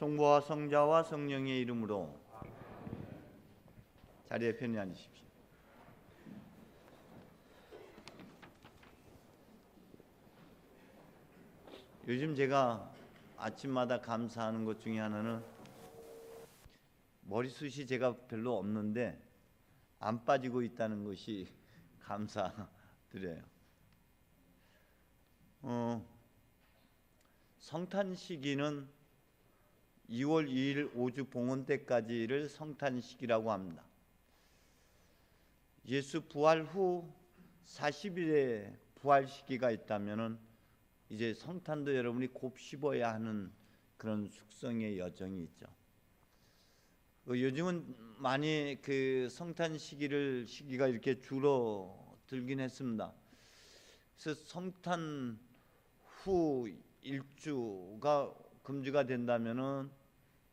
성부와 성자와 성령의 이름으로. 자리에 편히 앉으십시오. 요즘 제가 아침마다 감사하는 것 중에 하나는 머리숱이 제가 별로 없는데 안 빠지고 있다는 것이 감사드려요. 성탄 시기는 2월 2일 오주 봉헌 때까지를 성탄 시기라고 합니다. 예수 부활 후 40일의 부활 시기가 있다면은 이제 성탄도 여러분이 곱씹어야 하는 그런 숙성의 여정이 있죠. 요즘은 많이 그 성탄 시기가 이렇게 줄어들긴 했습니다. 그래서 성탄 후 일주가 금주가 된다면은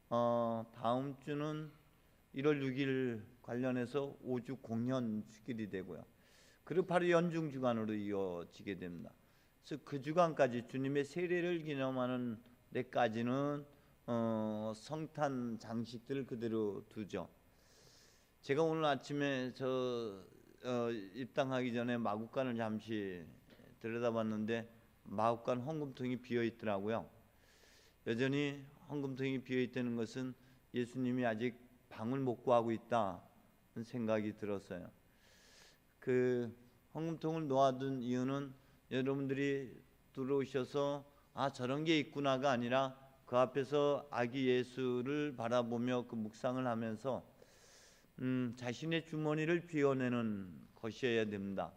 다음 주는 1월 6일 관련해서 오주 공연 주길이 되고요. 그리고 바로 연중 주간으로 이어지게 됩니다. 그래서 그 주간까지 주님의 세례를 기념하는 데까지는 성탄 장식들을 그대로 두죠. 제가 오늘 아침에 입당하기 전에 마국간을 잠시 들여다봤는데 마국간 헌금통이 비어 있더라고요. 여전히 헌금통이 비어 있다는 것은 예수님이 아직 방을 못 구하고 있다는 생각이 들었어요. 그 헌금통을 놓아둔 이유는 여러분들이 들어오셔서 저런 게 있구나가 아니라 그 앞에서 아기 예수를 바라보며 그 묵상을 하면서 자신의 주머니를 비워내는 것이어야 됩니다.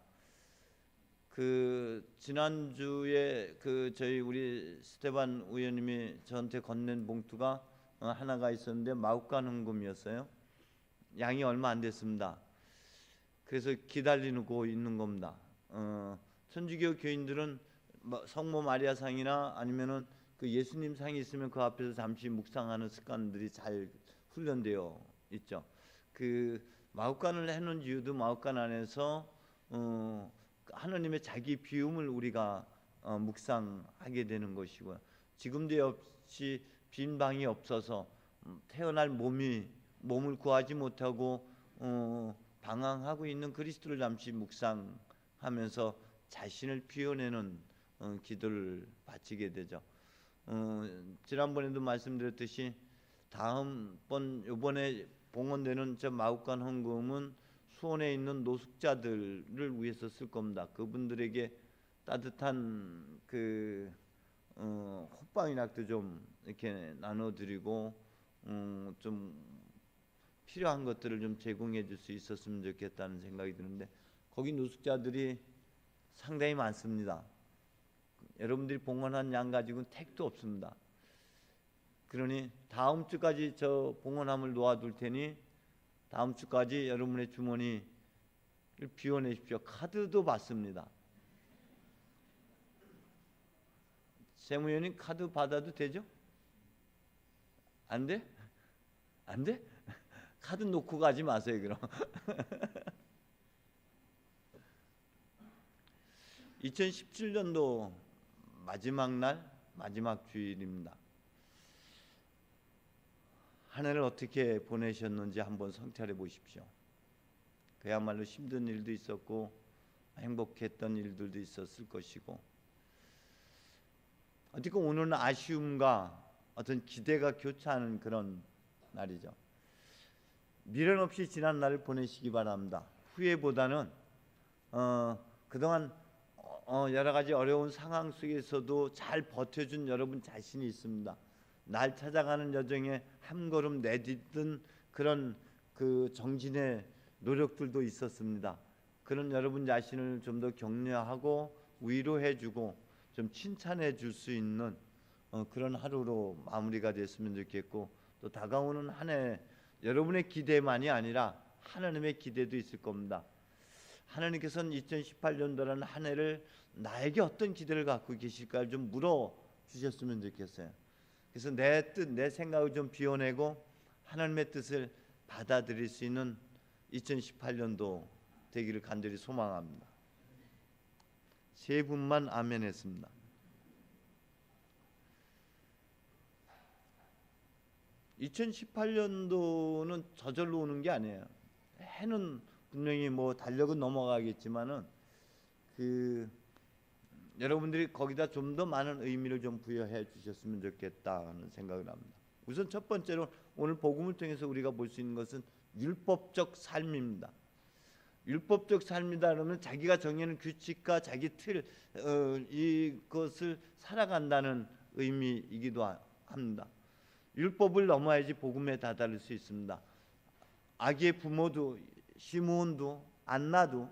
그 지난주에 저희 우리 스테반 의원님이 저한테 건넨 봉투가 하나가 있었는데 마국간 헌금이었어요. 양이 얼마 안 됐습니다. 그래서 기다리고 있는 겁니다. 천주교 교인들은 성모 마리아 상이나 아니면은 그 예수님 상이 있으면 그 앞에서 잠시 묵상하는 습관들이 잘 훈련되어 있죠. 그 마국간을 해놓은 이유도 마국간 안에서 하나님의 자기 비움을 우리가 묵상하게 되는 것이고요. 지금도 역시 빈 방이 없어서 태어날 몸을 구하지 못하고 방황하고 있는 그리스도를 잠시 묵상하면서 자신을 비워내는 기도를 바치게 되죠. 지난번에도 말씀드렸듯이 요번에 봉헌되는 저 마국간 헌금은 수원에 있는 노숙자들을 위해서 쓸 겁니다. 그분들에게 따뜻한 호빵이락도 좀 이렇게 나눠드리고 좀 필요한 것들을 좀 제공해 줄 수 있었으면 좋겠다는 생각이 드는데 거기 노숙자들이 상당히 많습니다. 여러분들이 봉헌한 양 가지고는 택도 없습니다. 그러니 다음 주까지 저 봉헌함을 놓아둘 테니 다음 주까지 여러분의 주머니를 비워내십시오. 카드도 받습니다. 세무위원님 카드 받아도 되죠? 안 돼? 안 돼? 카드 놓고 가지 마세요 그럼. 2017년도 마지막 날 마지막 주일입니다. 한 해를 어떻게 보내셨는지 한번 성찰해 보십시오. 그야말로 힘든 일도 있었고 행복했던 일들도 있었을 것이고 어떻게 오늘은 아쉬움과 어떤 기대가 교차하는 그런 날이죠. 미련 없이 지난 날을 보내시기 바랍니다. 후회보다는 그동안 여러 가지 어려운 상황 속에서도 잘 버텨준 여러분 자신이 있습니다. 날 찾아가는 여정에 한 걸음 내딛던 그런 그 정진의 노력들도 있었습니다. 그런 여러분 자신을 좀 더 격려하고 위로해주고 좀 칭찬해 줄 수 있는 그런 하루로 마무리가 됐으면 좋겠고 또 다가오는 한 해 여러분의 기대만이 아니라 하나님의 기대도 있을 겁니다. 하나님께서는 2018년도라는 한 해를 나에게 어떤 기대를 갖고 계실까 좀 물어주셨으면 좋겠어요. 그래서 내 뜻, 내 생각을 좀 비워내고 하나님의 뜻을 받아들일 수 있는 2018년도 되기를 간절히 소망합니다. 세 분만 아멘 했습니다. 2018년도는 저절로 오는 게 아니에요. 해는 분명히 뭐 달력은 넘어가겠지만은 여러분들이 거기다 좀 더 많은 의미를 좀 부여해 주셨으면 좋겠다는 생각을 합니다. 우선 첫 번째로 오늘 복음을 통해서 우리가 볼 수 있는 것은 율법적 삶입니다. 율법적 삶이다 그러면 자기가 정해놓은 규칙과 자기 틀 이것을 살아간다는 의미이기도 합니다. 율법을 넘어야지 복음에 다다를 수 있습니다. 아기의 부모도 시므온도 안나도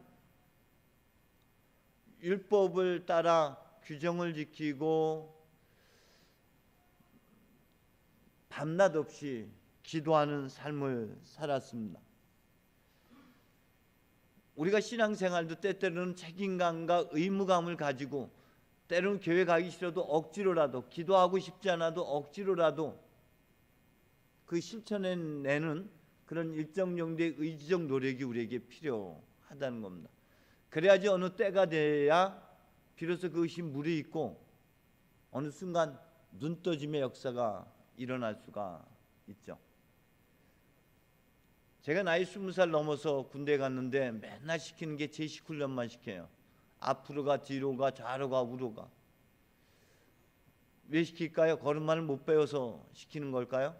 율법을 따라 규정을 지키고 밤낮 없이 기도하는 삶을 살았습니다. 우리가 신앙생활도 때때로는 책임감과 의무감을 가지고 때로는 교회 가기 싫어도 억지로라도 기도하고 싶지 않아도 억지로라도 그 실천해내는 그런 일정 정도의 의지적 노력이 우리에게 필요하다는 겁니다. 그래야지 어느 때가 돼야 비로소 그것이 무르익고 어느 순간 눈떠짐의 역사가 일어날 수가 있죠. 제가 나이 20살 넘어서 군대 갔는데 맨날 시키는 게 제식 훈련만 시켜요. 앞으로 가, 뒤로 가, 좌로 가, 우로 가. 왜 시킬까요? 걸음마를 못 배워서 시키는 걸까요?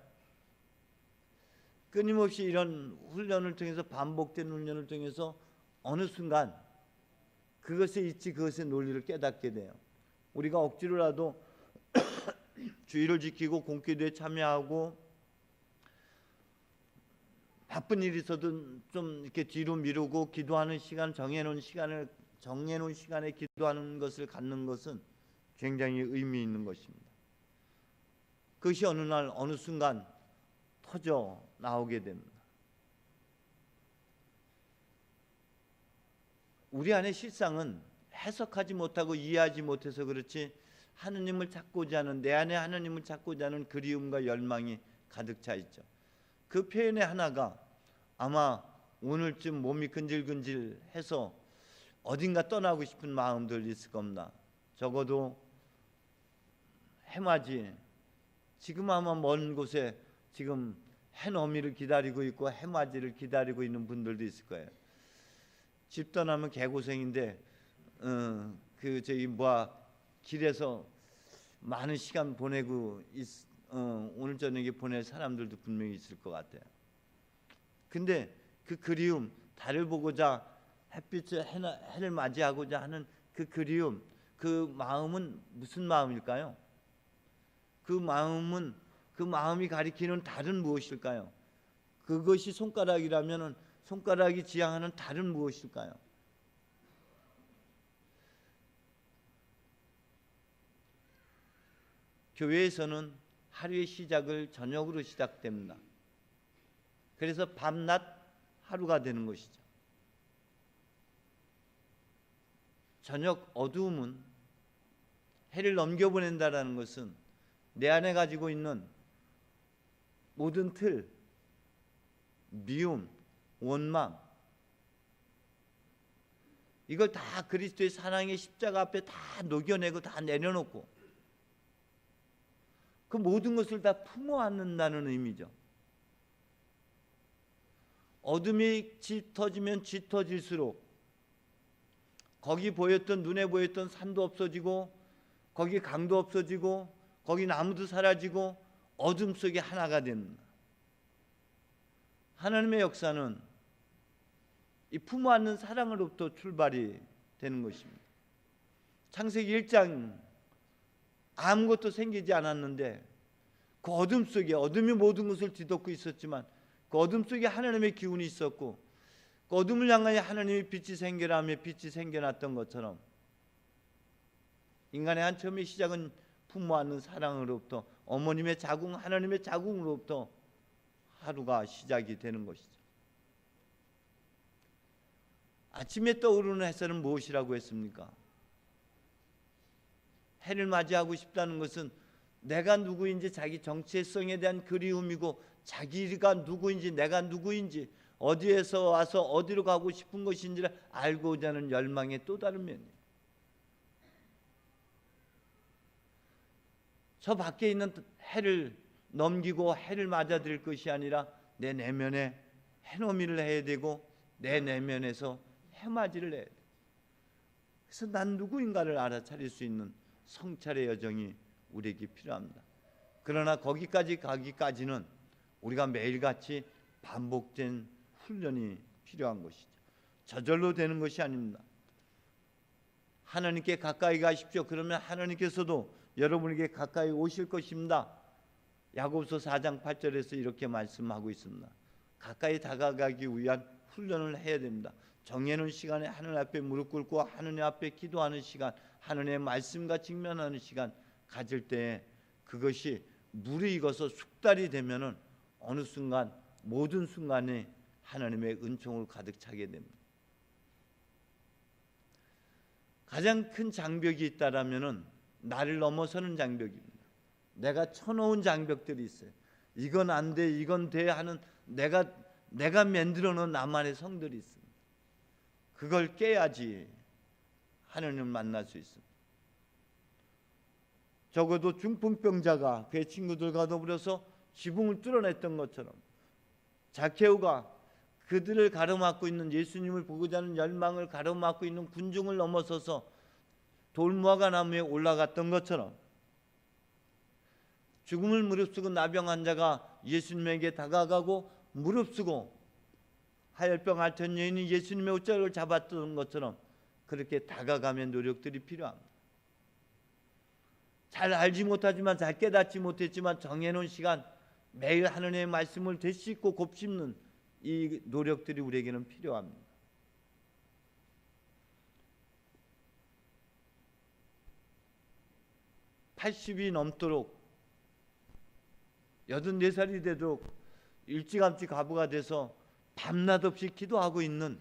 끊임없이 이런 훈련을 통해서 반복된 훈련을 통해서 어느 순간 그것의 이치, 그것의 논리를 깨닫게 돼요. 우리가 억지로라도 주의를 지키고 공기도에 참여하고 바쁜 일이 있어도 좀 이렇게 뒤로 미루고 기도하는 시간 정해놓은 시간에 기도하는 것을 갖는 것은 굉장히 의미 있는 것입니다. 그것이 어느 날 어느 순간 터져 나오게 됩니다. 우리 안의 실상은 해석하지 못하고 이해하지 못해서 그렇지 하느님을 찾고자 하는 내 안에 하느님을 찾고자 하는 그리움과 열망이 가득 차 있죠. 그 표현의 하나가 아마 오늘쯤 몸이 근질근질해서 어딘가 떠나고 싶은 마음들 있을 겁니다. 적어도 해맞이 지금 아마 먼 곳에 지금 해넘이를 기다리고 있고 해맞이를 기다리고 있는 분들도 있을 거예요. 집 떠나면 개고생인데 길에서 많은 시간 보내고 오늘 저녁에 보낼 사람들도 분명히 있을 것 같아요. 근데 그 그리움, 달을 보고자 햇빛을 해를 맞이하고자 하는 그 그리움, 그 마음은 무슨 마음일까요? 그 마음이 가리키는 달은 무엇일까요? 그것이 손가락이라면은 손가락이 지향하는 달은 무엇일까요? 교회에서는 하루의 시작을 저녁으로 시작됩니다. 그래서 밤낮 하루가 되는 것이죠. 저녁 어두움은 해를 넘겨보낸다라는 것은 내 안에 가지고 있는 모든 틀, 미움, 원망 이걸 다 그리스도의 사랑의 십자가 앞에 다 녹여내고 다 내려놓고 그 모든 것을 다 품어안는다는 의미죠. 어둠이 짙어지면 짙어질수록 거기 눈에 보였던 산도 없어지고 거기 강도 없어지고 거기 나무도 사라지고 어둠 속에 하나가 됩니다. 하나님의 역사는 이 품어안는 사랑으로부터 출발이 되는 것입니다. 창세기 1장 아무것도 생기지 않았는데 그 어둠 속에 어둠이 모든 것을 뒤덮고 있었지만 그 어둠 속에 하나님의 기운이 있었고 그 어둠을 향하여 하나님의 빛이 생겨나며 빛이 생겨났던 것처럼 인간의 한 처음의 시작은 품어안는 사랑으로부터 어머님의 자궁 하나님의 자궁으로부터 하루가 시작이 되는 것이죠. 아침에 떠오르는 햇살은 무엇이라고 했습니까? 해를 맞이하고 싶다는 것은 내가 누구인지 자기 정체성에 대한 그리움이고 자기가 누구인지 내가 누구인지 어디에서 와서 어디로 가고 싶은 것인지를 알고자 하는 열망의 또 다른 면이에요. 저 밖에 있는 해를 넘기고 해를 맞아들일 것이 아니라 내 내면에 해넘이를 해야 되고 내 내면에서 해맞이를 해야 돼. 그래서 난 누구인가를 알아차릴 수 있는 성찰의 여정이 우리에게 필요합니다. 그러나 거기까지 가기까지는 우리가 매일같이 반복된 훈련이 필요한 것이죠. 저절로 되는 것이 아닙니다. 하나님께 가까이 가십시오. 그러면 하나님께서도 여러분에게 가까이 오실 것입니다. 야고보서 4장 8절에서 이렇게 말씀하고 있습니다. 가까이 다가가기 위한 훈련을 해야 됩니다. 정해놓은 시간에 하늘 앞에 무릎 꿇고 하느님 앞에 기도하는 시간, 하느님의 말씀과 직면하는 시간 가질 때 그것이 물이 익어서 숙달이 되면은 어느 순간 모든 순간에 하나님의 은총을 가득 차게 됩니다. 가장 큰 장벽이 있다라면은 나를 넘어서는 장벽입니다. 내가 쳐놓은 장벽들이 있어요. 이건 안 돼, 이건 돼 하는 내가 만들어 놓은 나만의 성들이 있습니다. 그걸 깨야지 하나님을 만날 수 있습니다. 적어도 중풍병자가 그의 친구들과 더불어서 지붕을 뚫어냈던 것처럼 자케오가 그들을 가로막고 있는 예수님을 보고자 하는 열망을 가로막고 있는 군중을 넘어서서 돌무화과 나무에 올라갔던 것처럼 죽음을 무릅쓰고 나병 환자가 예수님에게 다가가고 무릅쓰고 하열병 앓던 여인이 예수님의 옷자락을 잡았던 것처럼 그렇게 다가가면 노력들이 필요합니다. 잘 알지 못하지만 잘 깨닫지 못했지만 정해놓은 시간 매일 하나님의 말씀을 되씹고 곱씹는 이 노력들이 우리에게는 필요합니다. (80이) 넘도록 84살이 되도록 일찌감치 과부가 돼서 밤낮 없이 기도하고 있는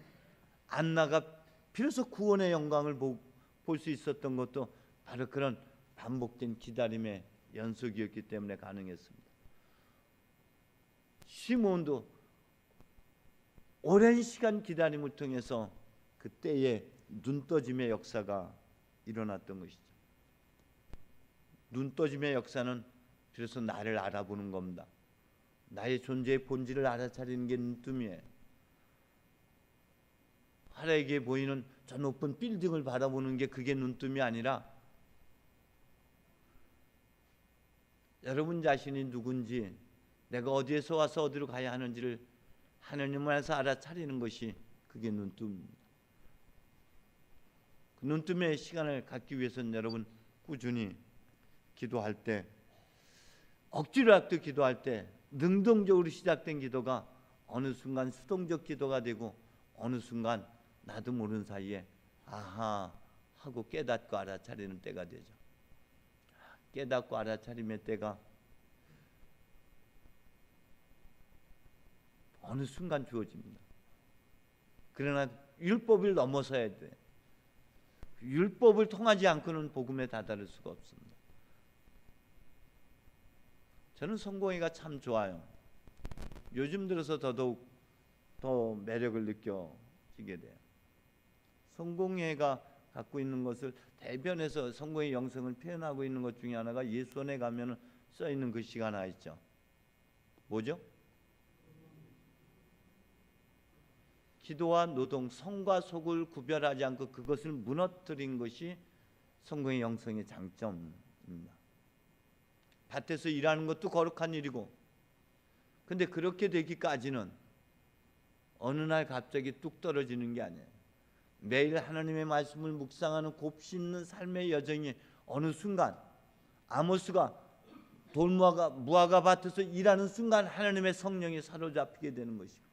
안나가 비로소 구원의 영광을 볼 수 있었던 것도 바로 그런 반복된 기다림의 연속이었기 때문에 가능했습니다. 시몬도 오랜 시간 기다림을 통해서 그때의 눈떠짐의 역사가 일어났던 것이죠. 눈떠짐의 역사는 비로소 나를 알아보는 겁니다. 나의 존재의 본질을 알아차리는 게 눈뜸이에요. 하나에게 보이는 저 높은 빌딩을 바라보는 게 그게 눈뜸이 아니라 여러분 자신이 누군지, 내가 어디에서 와서 어디로 가야 하는지를 하나님 안에서 알아차리는 것이 그게 눈뜸입니다. 그 눈뜸의 시간을 갖기 위해서는 여러분 꾸준히 기도할 때, 억지로라도 기도할 때 능동적으로 시작된 기도가 어느 순간 수동적 기도가 되고 어느 순간 나도 모르는 사이에 아하 하고 깨닫고 알아차리는 때가 되죠. 깨닫고 알아차림의 때가 어느 순간 주어집니다. 그러나 율법을 넘어서야 돼. 율법을 통하지 않고는 복음에 다다를 수가 없습니다. 저는 성공회가 참 좋아요. 요즘 들어서 더더욱 더 매력을 느껴지게 돼요. 성공회가 갖고 있는 것을 대변해서 성공의 영성을 표현하고 있는 것 중에 하나가 예수원에 가면 써 있는 글씨가 하나 있죠. 뭐죠? 기도와 노동, 성과 속을 구별하지 않고 그것을 무너뜨린 것이 성공의 영성의 장점입니다. 밭에서 일하는 것도 거룩한 일이고, 근데 그렇게 되기까지는 어느 날 갑자기 뚝 떨어지는 게 아니에요. 매일 하나님의 말씀을 묵상하는 곱씹는 삶의 여정이 어느 순간 아모스가 무화과 밭에서 일하는 순간 하나님의 성령에 사로잡히게 되는 것이고,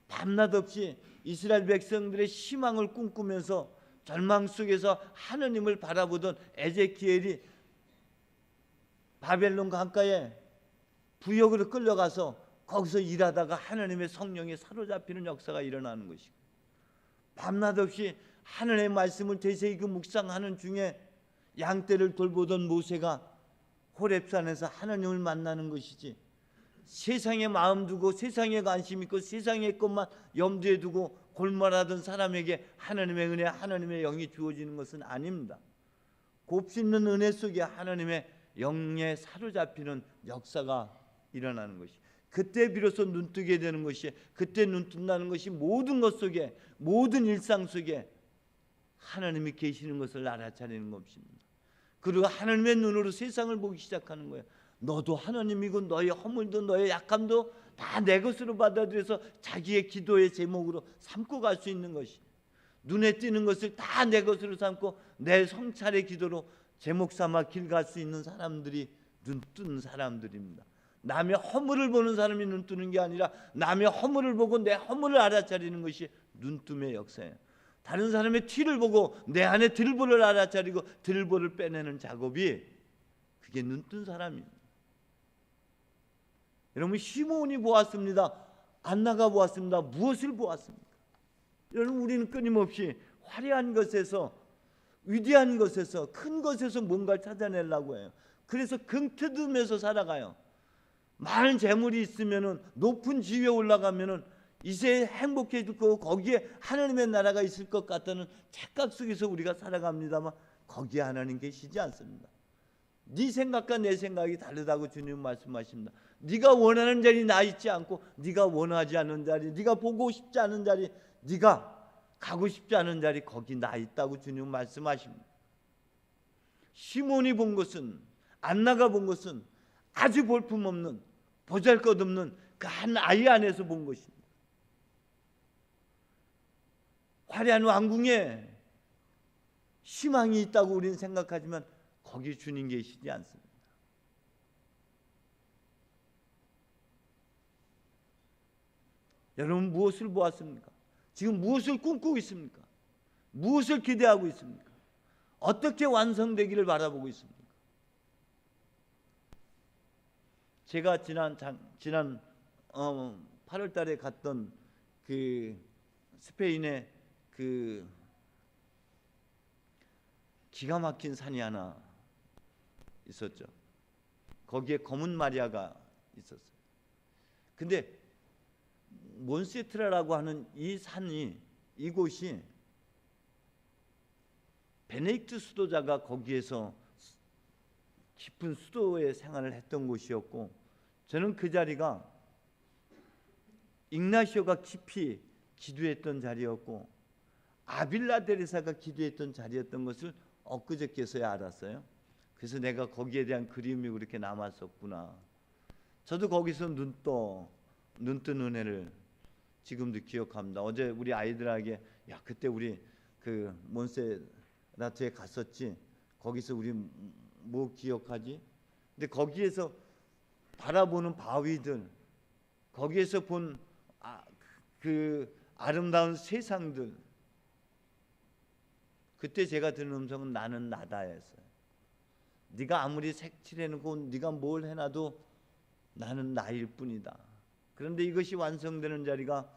밤낮 없이 이스라엘 백성들의 희망을 꿈꾸면서 절망 속에서 하나님을 바라보던 에제키엘이 바벨론 강가에 부역으로 끌려가서 거기서 일하다가 하나님의 성령에 사로잡히는 역사가 일어나는 것이고, 밤낮 없이 하나님의 말씀을 되새기고 묵상하는 중에 양떼를 돌보던 모세가 호렙산에서 하나님을 만나는 것이지, 세상에 마음 두고 세상에 관심 있고 세상의 것만 염두에 두고 골몰하던 사람에게 하나님의 은혜, 하나님의 영이 주어지는 것은 아닙니다. 곱씹는 은혜 속에 하나님의 영에 사로잡히는 역사가 일어나는 것이, 그때 비로소 눈뜨게 되는 것이, 그때 눈뜬다는 것이 모든 것 속에, 모든 일상 속에 하나님이 계시는 것을 알아차리는 것입니다. 그리고 하나님의 눈으로 세상을 보기 시작하는 거예요. 너도 하나님이고 너의 허물도 너의 약함도 다 내 것으로 받아들여서 자기의 기도의 제목으로 삼고 갈 수 있는 것이, 눈에 띄는 것을 다 내 것으로 삼고 내 성찰의 기도로 제목 삼아 길 갈 수 있는 사람들이 눈뜬 사람들입니다. 남의 허물을 보는 사람이 눈뜨는 게 아니라 남의 허물을 보고 내 허물을 알아차리는 것이 눈뜸의 역사예요. 다른 사람의 티를 보고 내 안에 들보를 알아차리고 들보를 빼내는 작업이, 그게 눈뜬 사람입니다. 여러분, 시므온이 보았습니다. 안나가 보았습니다. 무엇을 보았습니까? 여러분, 우리는 끊임없이 화려한 것에서, 위대한 것에서, 큰 것에서 뭔가를 찾아내려고 해요. 그래서 금트듬해서 살아가요. 많은 재물이 있으면은, 높은 지위에 올라가면은 이제 행복해질 거고 거기에 하나님의 나라가 있을 것 같다는 착각 속에서 우리가 살아갑니다만, 거기에 하나님 계시지 않습니다. 네 생각과 내 생각이 다르다고 주님 말씀하십니다. 네가 원하는 자리 나 있지 않고 네가 원하지 않는 자리, 네가 보고 싶지 않은 자리, 네가 가고 싶지 않은 자리, 거기 나 있다고 주님 말씀하십니다. 시몬이 본 것은, 안나가 본 것은 아주 볼품없는, 보잘것없는 그 한 아이 안에서 본 것입니다. 화려한 왕궁에 희망이 있다고 우리는 생각하지만 거기 주님 계시지 않습니다. 여러분, 무엇을 보았습니까? 지금 무엇을 꿈꾸고 있습니까? 무엇을 기대하고 있습니까? 어떻게 완성되기를 바라보고 있습니까? 제가 지난 8월 달에 갔던 그 스페인의 그 기가 막힌 산이 하나 있었죠. 거기에 검은 마리아가 있었어요. 근데 몬세트라라고 하는 이 산이, 이곳이 베네딕트 수도자가 거기에서 깊은 수도의 생활을 했던 곳이었고, 저는 그 자리가 ignasio가 깊이 기도했던 자리였고 아빌라 데레사가 기도했던 자리였던 것을 엊그저께서야 알았어요. 그래서 내가 거기에 대한 그리움이 그렇게 남았었구나. 저도 거기서 눈 뜬 은혜를 지금도 기억합니다. 어제 우리 아이들에게, 야, 그때 우리 그 몬세라트에 갔었지, 거기서 우리 뭐 기억하지? 근데 거기에서 바라보는 바위들, 거기에서 본 그 아름다운 세상들, 그때 제가 들은 음성은 나는 나다였어요. 네가 아무리 색칠해놓고 네가 뭘 해놔도 나는 나일 뿐이다. 그런데 이것이 완성되는 자리가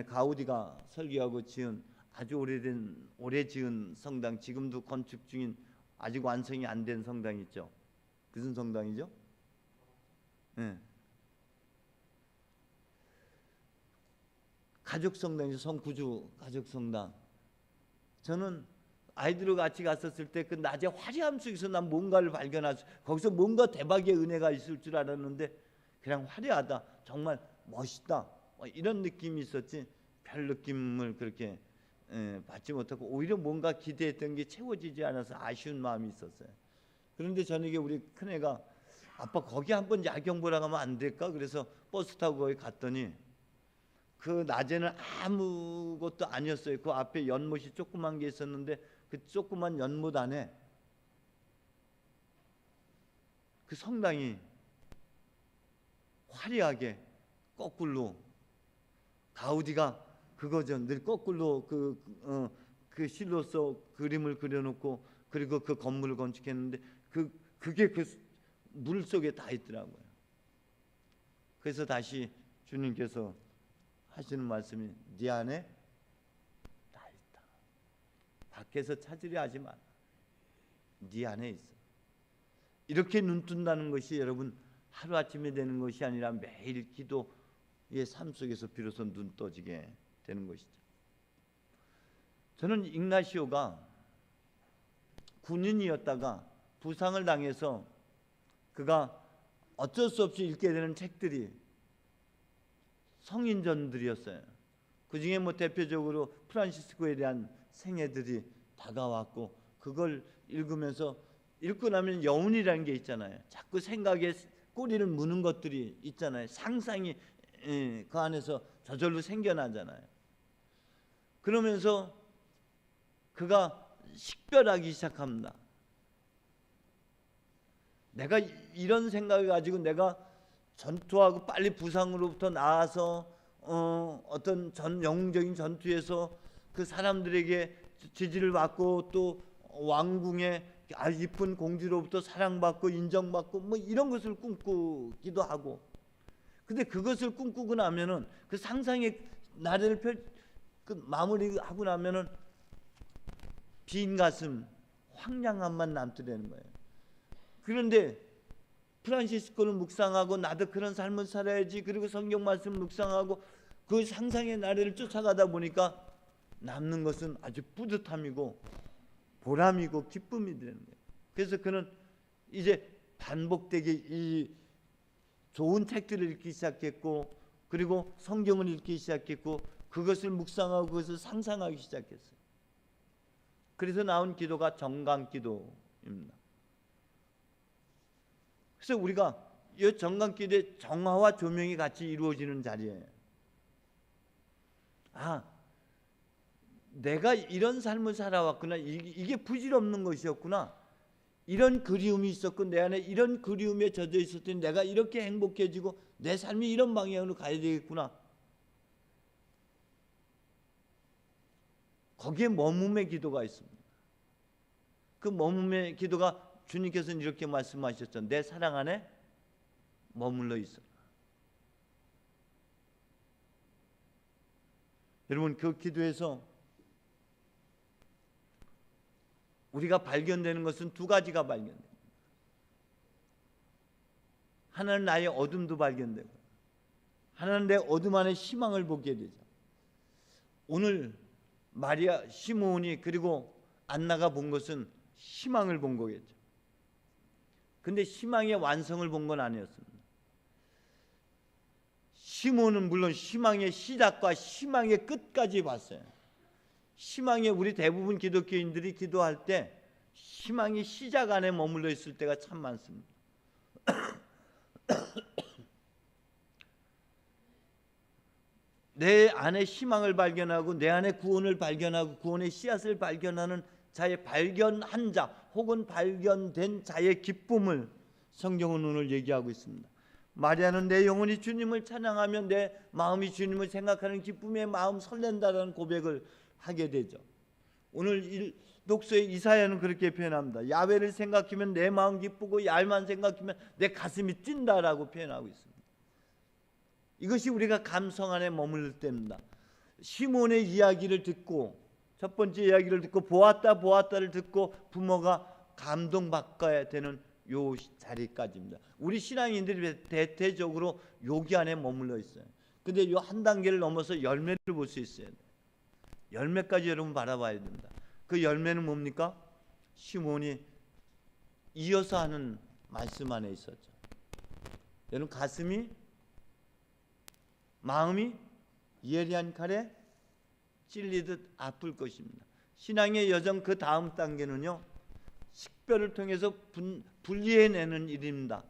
가우디가 설계하고 지은 아주 오래 지은 성당, 지금도 건축 중인 아직 완성이 안 된 성당 있죠. 무슨 성당이죠? 네. 가족 성당이죠. 성구주 가족 성당. 저는 아이들과 같이 갔었을 때 그 낮에 화려함 속에서 난 뭔가를 발견하서, 거기서 뭔가 대박의 은혜가 있을 줄 알았는데 그냥 화려하다, 정말 멋있다, 이런 느낌이 있었지 별 느낌을 그렇게 받지 못하고 오히려 뭔가 기대했던 게 채워지지 않아서 아쉬운 마음이 있었어요. 그런데 저녁에 우리 큰애가, 아빠 거기 한번 야경 보러 가면 안 될까? 그래서 버스 타고 거기 갔더니 그 낮에는 아무것도 아니었어요. 그 앞에 연못이 조그만 게 있었는데 그 조그만 연못 안에 그 성당이 화려하게 거꾸로, 가우디가 그거죠. 늘 거꾸로 그 실로서 그림을 그려놓고 그리고 그 건물을 건축했는데 그게 그 물 속에 다 있더라고요. 그래서 다시 주님께서 하시는 말씀이, 네 안에 다 있다. 밖에서 찾으려 하지 마라. 네 안에 있어. 이렇게 눈 뜬다는 것이 여러분 하루아침에 되는 것이 아니라 매일 기도의 삶 속에서 비로소 눈 떠지게 되는 것이죠. 저는 ignasio가 군인이었다가 부상을 당해서 그가 어쩔 수 없이 읽게 되는 책들이 성인전들이었어요. 그 중에 뭐 대표적으로 프란시스코에 대한 생애들이 다가왔고, 그걸 읽으면서 읽고 나면 여운이라는 게 있잖아요. 자꾸 생각에 꼬리를 무는 것들이 있잖아요. 상상이 그 안에서 저절로 생겨나잖아요. 그러면서 그가 식별하기 시작합니다. 내가 이런 생각을 가지고 내가 전투하고 빨리 부상으로부터 나아서 어떤 영웅적인 전투에서 그 사람들에게 지지를 받고 또 왕궁의 이쁜 공주로부터 사랑받고 인정받고 뭐 이런 것을 꿈꾸기도 하고, 근데 그것을 꿈꾸고 나면은 그 상상의 나래를 마무리하고 나면은 빈 가슴, 황량함만 남더라는 거예요. 그런데 프란시스코를 묵상하고 나도 그런 삶을 살아야지, 그리고 성경 말씀을 묵상하고 그 상상의 나래를 쫓아가다 보니까 남는 것은 아주 뿌듯함이고 보람이고 기쁨이 되는 거예요. 그래서 그는 이제 반복되게 이 좋은 책들을 읽기 시작했고, 그리고 성경을 읽기 시작했고, 그것을 묵상하고 그것을 상상하기 시작했어요. 그래서 나온 기도가 정강기도입니다. 그래서 우리가 이 정강기도의 정화와 조명이 같이 이루어지는 자리예요. 내가 이런 삶을 살아왔구나, 이게 부질없는 것이었구나, 이런 그리움이 있었고 내 안에 이런 그리움에 젖어 있었더니 내가 이렇게 행복해지고 내 삶이 이런 방향으로 가야 되겠구나. 거기에 머금의 기도가 있습니다. 그 머금의 기도가 주님께서는 이렇게 말씀하셨죠. 내 사랑 안에 머물러 있어라. 여러분, 그 기도에서 우리가 발견되는 것은 두 가지가 발견돼요. 하나는 나의 어둠도 발견되고, 하나는 내 어둠 안에 희망을 보게 되죠. 오늘 마리아, 시므온이 그리고 안나가 본 것은 희망을 본 거겠죠. 근데 희망의 완성을 본 건 아니었습니다. 시므온은 물론 희망의 시작과 희망의 끝까지 봤어요. 희망의, 우리 대부분 기독교인들이 기도할 때 희망의 시작 안에 머물러 있을 때가 참 많습니다. 내 안에 희망을 발견하고 내 안에 구원을 발견하고 구원의 씨앗을 발견하는 자의 발견한 자 혹은 발견된 자의 기쁨을 성경은 오늘 얘기하고 있습니다. 마리아는 내 영혼이 주님을 찬양하며 내 마음이 주님을 생각하는 기쁨의 마음 설렌다라는 고백을 하게 되죠. 오늘 독서의 이사야는 그렇게 표현합니다. 야훼를 생각하면 내 마음 기쁘고 야훼만 생각하면 내 가슴이 뛴다라고 표현하고 있습니다. 이것이 우리가 감성 안에 머물 때입니다. 시몬의 이야기를 듣고, 첫 번째 이야기를 듣고 보았다를 듣고 부모가 감동받아야 되는 요 자리까지입니다. 우리 신앙인들이 대체적으로 여기 안에 머물러 있어요. 근데 요 한 단계를 넘어서 열매를 볼 수 있어요. 열매까지 여러분 바라봐야 됩니다. 그 열매는 뭡니까? 시몬이 이어서 하는 말씀 안에 있었죠. 여러분, 가슴이, 마음이 예리한 칼에 찔리듯 아플 것입니다. 신앙의 여정 그 다음 단계는요, 식별을 통해서 분리해내는 일입니다.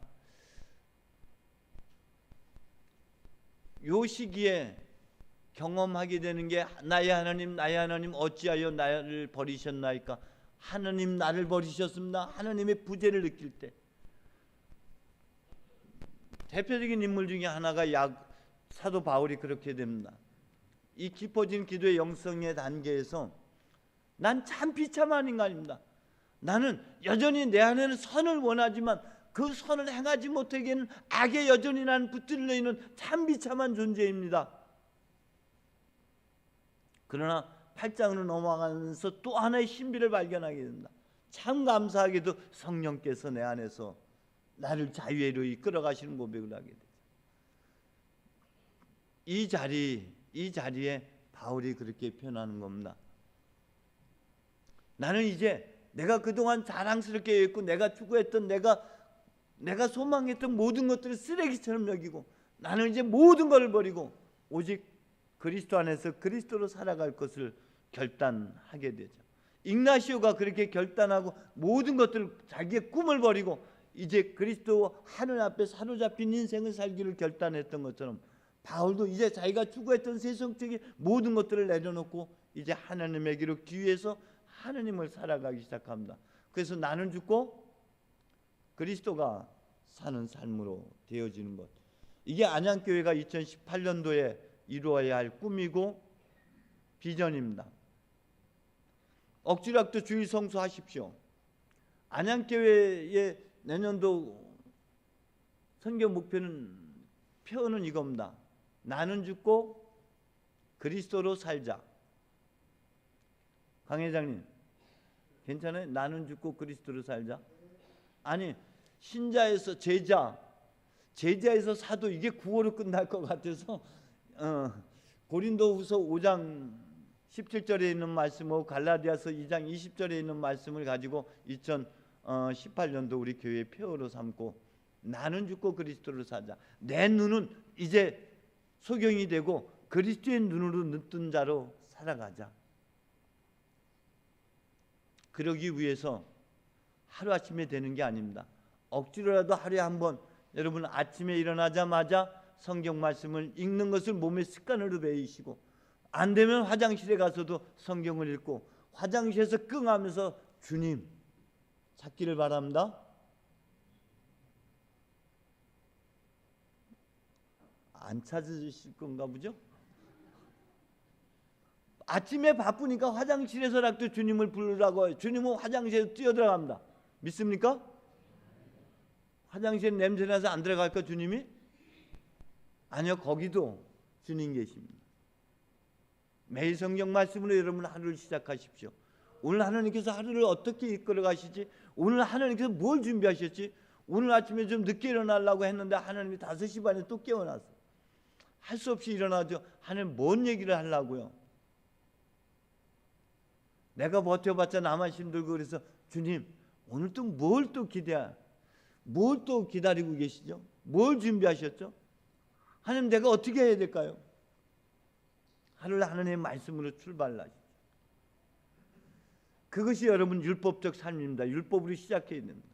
요 시기에 경험하게 되는 게 나의 하나님 어찌하여 나를 버리셨나이까. 하나님 나를 버리셨습니다. 하나님의 부재를 느낄 때. 대표적인 인물 중에 하나가 사도 바울이 그렇게 됩니다. 이 깊어진 기도의 영성의 단계에서 난 참 비참한 인간입니다. 나는 여전히 내 안에는 선을 원하지만 그 선을 행하지 못하기에는 악에 여전히 나는 붙들려 있는 참 비참한 존재입니다. 그러나 8장으로 넘어가면서 또 하나의 신비를 발견하게 됩니다. 참 감사하게도 성령께서 내 안에서 나를 자유로 이끌어가시는 고백을 하게 되죠. 이 자리에 바울이 그렇게 표현하는 겁니다. 나는 이제 내가 그동안 자랑스럽게 했고 내가 추구했던 내가 소망했던 모든 것들을 쓰레기처럼 여기고 나는 이제 모든 것을 버리고 오직 그리스도 안에서 그리스도로 살아갈 것을 결단하게 되죠. ig나시오가 그렇게 결단하고 모든 것들 자기의 꿈을 버리고 이제 그리스도 하늘 앞에 사로잡힌 인생을 살기를 결단했던 것처럼 바울도 이제 자기가 추구했던 세상적인 모든 것들을 내려놓고 이제 하나님에게로 귀해서 하나님을 살아가기 시작합니다. 그래서 나는 죽고 그리스도가 사는 삶으로 되어지는 것, 이게 안양교회가 2018년도에 이루어야 할 꿈이고 비전입니다. 억지락도 주일 성수하십시오. 안양교회의 내년도 선교 목표는 표현은 이겁니다. 나는 죽고 그리스도로 살자. 강 회장님 괜찮아요? 나는 죽고 그리스도로 살자. 아니 신자에서 제자에서 사도 이게 구호로 끝날 것 같아서 고린도후서 5장 17절에 있는 말씀하고 갈라디아서 2장 20절에 있는 말씀을 가지고 2018년도 우리 교회의 표어로 삼고 나는 죽고 그리스도로 살자. 내 눈은 이제 소경이 되고 그리스도의 눈으로 눈뜬 자로 살아가자. 그러기 위해서 하루아침에 되는 게 아닙니다. 억지로라도 하루에 한 번 여러분 아침에 일어나자마자 성경 말씀을 읽는 것을 몸의 습관으로 배이시고 안 되면 화장실에 가서도 성경을 읽고 화장실에서 끙하면서 주님 찾기를 바랍니다. 안 찾으실 건가 보죠? 아침에 바쁘니까 화장실에서라도 주님을 부르라고 해요. 주님은 화장실에 뛰어들어갑니다. 믿습니까? 화장실에 냄새나서 안 들어갈까 주님이? 아니요, 거기도 주님 계십니다. 매일 성경 말씀으로 여러분 하루를 시작하십시오. 오늘 하나님께서 하루를 어떻게 이끌어 가시지? 오늘 하나님께서 뭘 준비하셨지? 오늘 아침에 좀 늦게 일어나려고 했는데 하나님이 5시 반에 또 깨워놨어. 할 수 없이 일어나죠. 하나님 뭔 얘기를 하려고요? 내가 버텨봤자 나만 힘들고 그래서 주님 오늘 또 뭘 또 뭘 또 기다리고 계시죠? 뭘 준비하셨죠? 하나님 내가 어떻게 해야 될까요? 하루를 하나님의 말씀으로 출발하시죠. 그것이 여러분 율법적 삶입니다. 율법으로 시작해야 됩니다.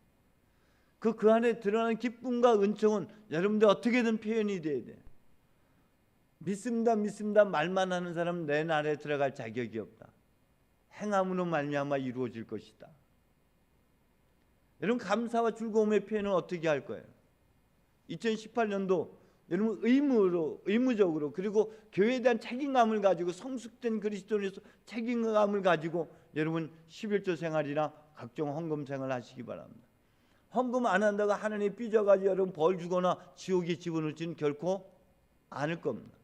그 안에 드러나는 기쁨과 은총은 여러분들 어떻게든 표현이 돼야 돼요. 믿습니다 믿습니다 말만 하는 사람은 내 나라에 들어갈 자격이 없다. 행함으로 말미암아 이루어질 것이다. 여러분 감사와 즐거움의 표현은 어떻게 할 거예요? 2018년도 여러분 의무적으로 그리고 교회에 대한 책임감을 가지고 성숙된 그리스도인으로서 책임감을 가지고 여러분 11조 생활이나 각종 헌금 생활을 하시기 바랍니다. 헌금 안 한다고 하나님이 삐져가지고 여러분 벌 주거나 지옥에 집어넣지는 결코 않을 겁니다.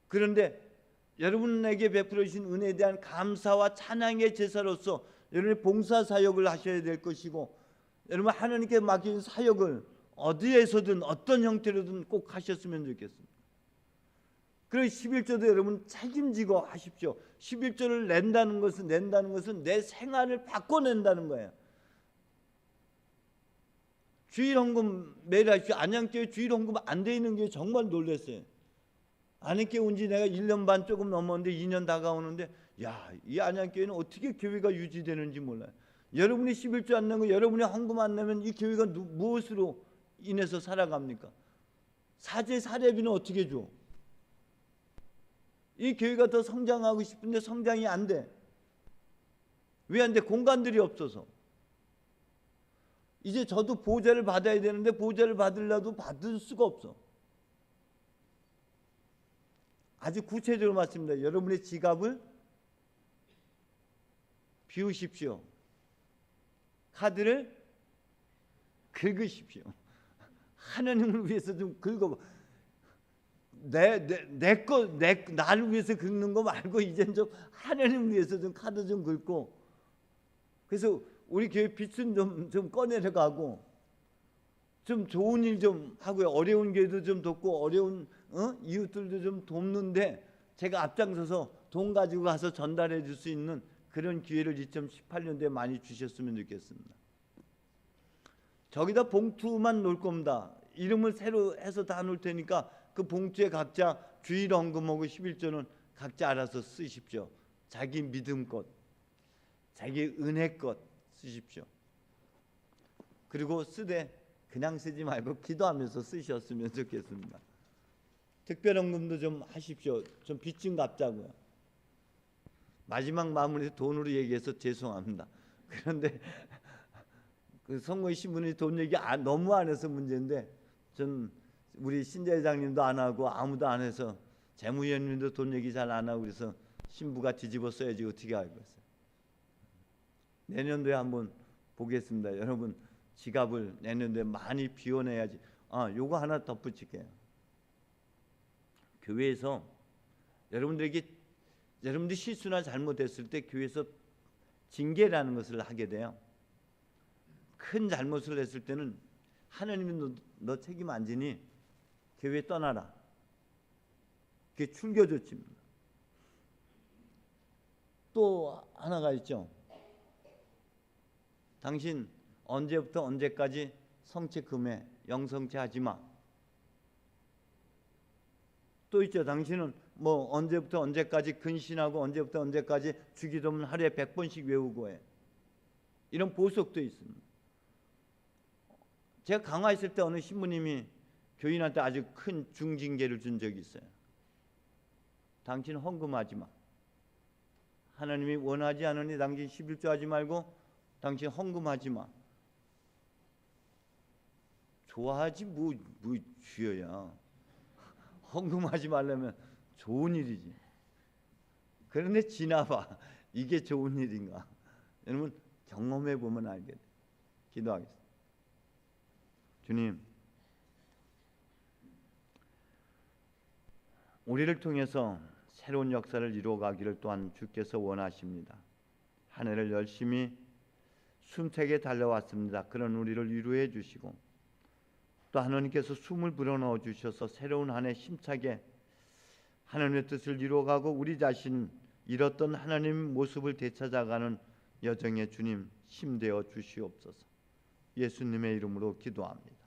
그런데 여러분에게 베풀어 주신 은혜에 대한 감사와 찬양의 제사로서 여러분의 봉사 사역을 하셔야 될 것이고 여러분 하나님께 맡긴 사역을 어디에서든 어떤 형태로든 꼭 하셨으면 좋겠습니다. 그리고 11조도 여러분 책임지고 하십시오. 11조를 낸다는 것은 내 생활을 바꿔낸다는 거예요. 주일 헌금 매일 하십시오. 안양교회 주일 헌금 안 돼 있는 게 정말 놀랐어요. 안양교회 온 지 내가 1년 반 조금 넘었는데 2년 다가오는데 이 안양교회는 어떻게 교회가 유지되는지 몰라요. 여러분이 11조 안 내고 여러분이 헌금 안 내면 이 교회가 무엇으로 인해서 살아갑니까? 사제 사례비는 어떻게 줘? 이 교회가 더 성장하고 싶은데 성장이 안 돼. 왜 안 돼? 공간들이 없어서. 이제 저도 보좌를 받아야 되는데 보좌를 받으려도 받을 수가 없어. 아주 구체적으로 말씀드립니다. 여러분의 지갑을 비우십시오. 카드를 긁으십시오. 하나님을 위해서 좀 긁어. 나를 위해서 긁는 거 말고 이제는 좀 하나님을 위해서 좀 카드 좀 긁고. 그래서 우리 교회 빚은 좀 꺼내려가고 좀 좋은 일 좀 하고요. 어려운 교회도 좀 돕고 어려운 이웃들도 좀 돕는데 제가 앞장서서 돈 가지고 가서 전달해 줄 수 있는 그런 기회를 2018년도에 많이 주셨으면 좋겠습니다. 저기다 봉투만 놓을 겁니다. 이름을 새로 해서 다 놓을 테니까 그 봉투에 각자 주일 헌금하고 11조는 각자 알아서 쓰십시오. 자기 믿음껏, 자기 은혜껏 쓰십시오. 그리고 쓰되 그냥 쓰지 말고 기도하면서 쓰셨으면 좋겠습니다. 특별 헌금도 좀 하십시오. 좀 빚 좀 갚자고요. 마지막 마무리 돈으로 얘기해서 죄송합니다. 그런데 그 성모의 신부님 돈 얘기 너무 안 해서 문제인데, 전 우리 신재장님도 안 하고 아무도 안 해서 재무위원님도 돈 얘기 잘 안 하고 그래서 신부가 뒤집어 써야지 어떻게 알겠어요. 내년도에 한번 보겠습니다. 여러분 지갑을 내년도에 많이 비워내야지. 요거 하나 덧붙일게요. 교회에서 여러분들이 실수나 잘못했을 때 교회에서 징계라는 것을 하게 돼요. 큰 잘못을 했을 때는 하나님이 너 책임 안 지니 교회 떠나라. 그게 출교 조치입니다. 또 하나가 있죠. 당신 언제부터 언제까지 성체 금해 영성체 하지 마. 또 있죠. 당신은 뭐 언제부터 언제까지 근신하고 언제부터 언제까지 주기도문 하루에 100번씩 외우고 해. 이런 보석도 있습니다. 제가 강화했을 때 어느 신부님이 교인한테 아주 큰 중징계를 준 적이 있어요. 당신 헌금하지 마. 하나님이 원하지 않으니 당신 11조 하지 말고 당신 헌금하지 마. 좋아하지 뭐 주여야. 헌금하지 말려면 좋은 일이지. 그런데 지나봐. 이게 좋은 일인가? 여러분 경험해 보면 알게 돼. 기도하겠습니다. 주님, 우리를 통해서 새로운 역사를 이루어가기를 또한 주께서 원하십니다. 한 해를 열심히 숨차게 달려왔습니다. 그런 우리를 위로해 주시고 또 하나님께서 숨을 불어넣어 주셔서 새로운 한 해 힘차게 하나님의 뜻을 이루어가고 우리 자신 잃었던 하나님 모습을 되찾아가는 여정에 주님 힘되어 주시옵소서. 예수님의 이름으로 기도합니다.